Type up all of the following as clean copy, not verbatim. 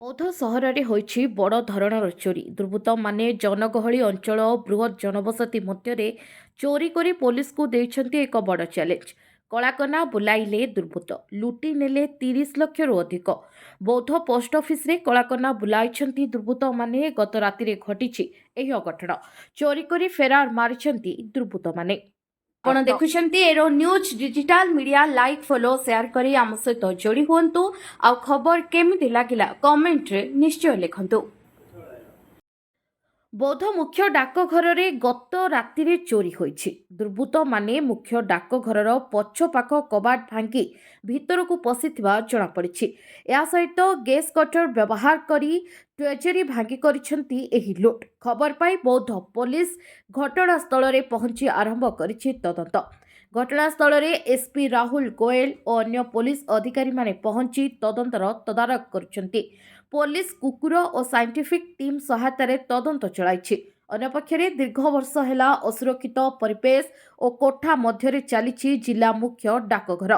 ବୌଦ୍ଧ ସହରରେ ହୋଇଛି ବଡ଼ ଧରଣର ଚୋରି। ଦୁର୍ବୃତ୍ତ ମାନେ ଜନଗହଳି ଅଞ୍ଚଳ ଓ ବୃହତ୍ ଜନବସତି ମଧ୍ୟରେ ଚୋରି କରି ପୋଲିସକୁ ଦେଇଛନ୍ତି ଏକ ବଡ଼ ଚ୍ୟାଲେଞ୍ଜ। କଳାକନା ବୁଲାଇଲେ ଦୁର୍ବୃତ୍ତ, ଲୁଟି ନେଲେ 30 ଲକ୍ଷରୁ ଅଧିକ। ବୌଦ୍ଧ ପୋଷ୍ଟ ଅଫିସରେ କଳାକନା ବୁଲାଇଛନ୍ତି ଦୁର୍ବୃତ୍ତମାନେ। ଗତ ରାତିରେ ଘଟିଛି ଏହି ଅଘଟଣ। ଚୋରି କରି ଫେରାର ମାରିଛନ୍ତି ଦୁର୍ବୃତ୍ତମାନେ। ଆପଣ ଦେଖୁଛନ୍ତି aero news digital media. Like follow share କରି ଆମ ସହିତ ଯୋଡ଼ି ହୁଅନ୍ତୁ। ଆଉ ଖବର କେମିତି ଲାଗିଲା କମେଣ୍ଟରେ ନିଶ୍ଚୟ ଲେଖନ୍ତୁ। ବୌଦ୍ଧ ମୁଖ୍ୟ ଡାକଘରରେ ଗତ ରାତିରେ ଚୋରି ହୋଇଛି। ଦୁର୍ବୃତ୍ତମାନେ ମୁଖ୍ୟ ଡାକଘରର ପଛପାଖ କବାଟ ଭାଙ୍ଗି ଭିତରକୁ ପଶିଥିବା ଜଣାପଡ଼ିଛି। ଏହା ସହିତ ଗ୍ୟାସ୍ କଟର ବ୍ୟବହାର କରି ଟ୍ରେଜେରୀ ଭାଙ୍ଗି କରିଛନ୍ତି ଏହି ଲୁଟ୍। ଖବର ପାଇ ବୌଦ୍ଧ ପୋଲିସ ଘଟଣାସ୍ଥଳରେ ପହଞ୍ଚି ଆରମ୍ଭ କରିଛି ତଦନ୍ତ। ଘଟଣାସ୍ଥଳରେ ଏସ୍ପି ରାହୁଲ ଗୋଏଲ ଓ ଅନ୍ୟ ପୋଲିସ ଅଧିକାରୀମାନେ ପହଞ୍ଚି ତଦନ୍ତର ତଦାରଖ କରୁଛନ୍ତି। ପୋଲିସ କୁକୁର ଓ ସାଇଣ୍ଟିଫିକ୍ ଟିମ୍ ସହାୟତାରେ ତଦନ୍ତ ଚଳାଇଛି। ଅନ୍ୟପକ୍ଷରେ ଦୀର୍ଘ ବର୍ଷ ହେଲା ଅସୁରକ୍ଷିତ ପରିବେଶ ଓ କୋଠା ମଧ୍ୟରେ ଚାଲିଛି ଜିଲ୍ଲା ମୁଖ୍ୟ ଡାକଘର।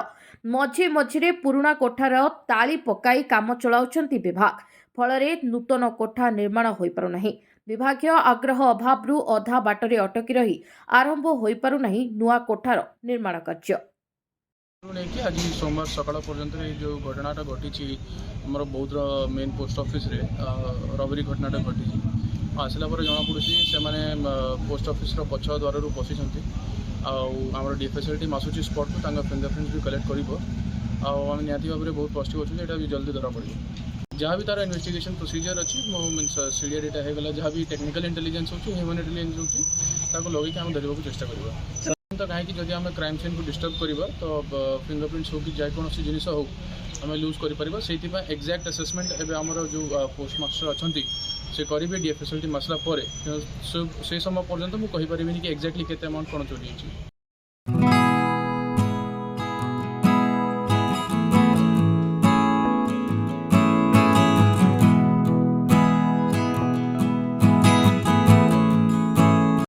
ମଝି ମଝିରେ ପୁରୁଣା କୋଠାର ତାଳି ପକାଇ କାମ ଚଳାଉଛନ୍ତି ବିଭାଗ। ଫଳରେ ନୂତନ କୋଠା ନିର୍ମାଣ ହୋଇପାରୁନାହିଁ। ବିଭାଗୀୟ ଆଗ୍ରହ ଅଭାବରୁ ଅଧା ବାଟରେ ଅଟକି ରହି ଆରମ୍ଭ ହୋଇପାରୁନାହିଁ ନୂଆ କୋଠାର ନିର୍ମାଣ କାର୍ଯ୍ୟ। नहीं आज सोमवार सकाल पर्यंत जो घटनाटा घटी आम बौद्ध मेन पोस्ट ऑफिस रे रबरी घटनाटा घटी आसला जमापड़ी से पोस्ट ऑफिस पछ द्वार पशि आम डीएफएसएल टीम आसूँ स्पॉट को फिंगरप्रिंट्स भी कलेक्ट कर निहती भाव में बहुत पॉजिटिव अच्छे यहाँ भी जल्दी धरा पड़े जहाँ भी तार इन्वेस्टिगेशन प्रोसीजर अच्छी मीन सीडिया डेटा होगा जहाँ भी टेक्निकल इंटेलिजेंस हो ह्यूमन इंटेलिजेंस हो लगे आम धरने चेष्टा करवा तो कहीं जब आम क्राइम सीन को डिस्टर्ब करवा तो फिंगरप्रिंट्स हो कि जेकोसी जिन हो आम लूज कर एक्जाक्ट असेसमेंट एवं आमर जो पोस्ट मास्टर अच्छा से करेंगे डीएफएसएल टीम आसला से समय पर्यंत मुझे कि एक्जाक्टली केते अमाउंट कौन चोरी।